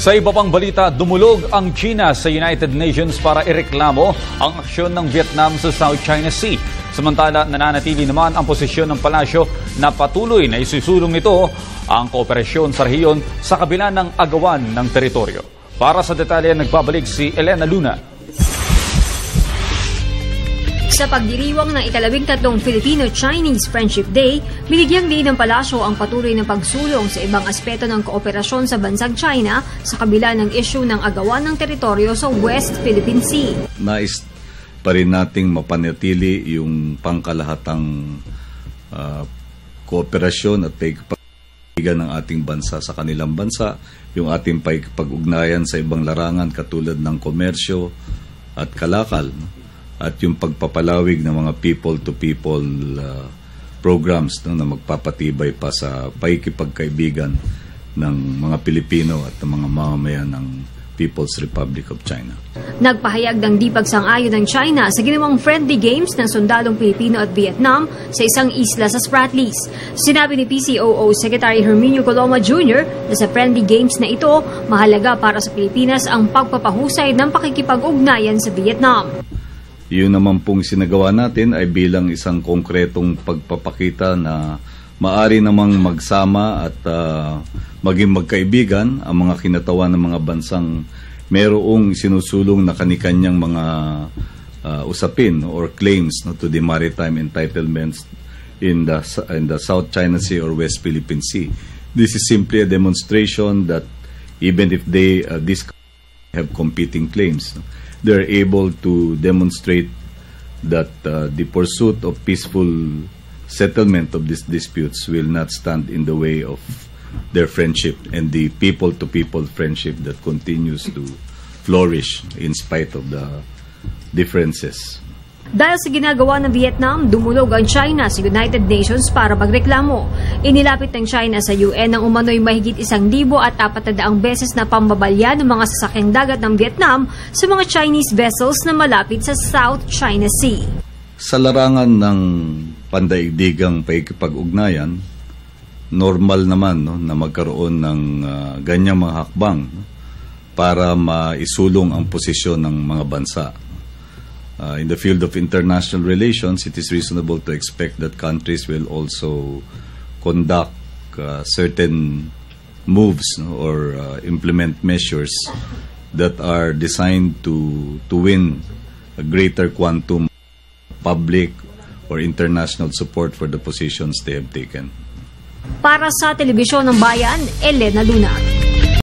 Sa iba pang balita, dumulog ang China sa United Nations para ireklamo ang aksyon ng Vietnam sa South China Sea. Samantala, nananatili naman ang posisyon ng palasyo na patuloy na isusulong nito ang kooperasyon sa rehiyon sa kabila ng agawan ng teritoryo. Para sa detalye, nagbabalik si Elena Luna. Sa pagdiriwang ng ika-13 Filipino-Chinese Friendship Day, binigyang din ng palasyo ang patuloy na pagsulong sa ibang aspeto ng kooperasyon sa bansang China sa kabila ng issue ng agawan ng teritoryo sa West Philippine Sea. Nais pa rin nating mapanatili yung pangkalahatang kooperasyon at pagkakaibigan ng ating bansa sa kanilang bansa, yung ating pag-ugnayan sa ibang larangan katulad ng komersyo at kalakal, at yung pagpapalawig ng mga people-to-people programs na magpapatibay pa sa pakikipagkaibigan ng mga Pilipino at ng mga mamamayan ng People's Republic of China. Nagpahayag ng di pagsang-ayon ng China sa ginawang friendly games ng sundalong Pilipino at Vietnam sa isang isla sa Spratlys. Sinabi ni PCOO Secretary Herminio Coloma Jr. na sa friendly games na ito, mahalaga para sa Pilipinas ang pagpapahusay ng pakikipag-ugnayan sa Vietnam. Yun naman pong sinagawa natin ay bilang isang konkretong pagpapakita na maari namang magsama at maging magkaibigan ang mga kinatawan ng mga bansang mayroong sinusulong na kanikanyang mga usapin or claims to the maritime entitlements in the South China Sea or West Philippine Sea. This is simply a demonstration that even if these have competing claims, they're able to demonstrate that the pursuit of peaceful settlement of these disputes will not stand in the way of their friendship and the people-to-people friendship that continues to flourish in spite of the differences. Dahil sa ginagawa ng Vietnam, dumulog ang China sa United Nations para magreklamo. Inilapit ng China sa UN ang umano'y mahigit 1,400 beses na pambabalya ng mga sasakyang dagat ng Vietnam sa mga Chinese vessels na malapit sa South China Sea. Sa larangan ng pandaigdigang pakikipag-ugnayan, normal naman na magkaroon ng ganyang mga hakbang para maisulong ang posisyon ng mga bansa. In the field of international relations, it is reasonable to expect that countries will also conduct certain moves or implement measures that are designed to win a greater quantum public or international support for the positions they have taken. Para sa Telebisyon ng Bayan, Elena Luna.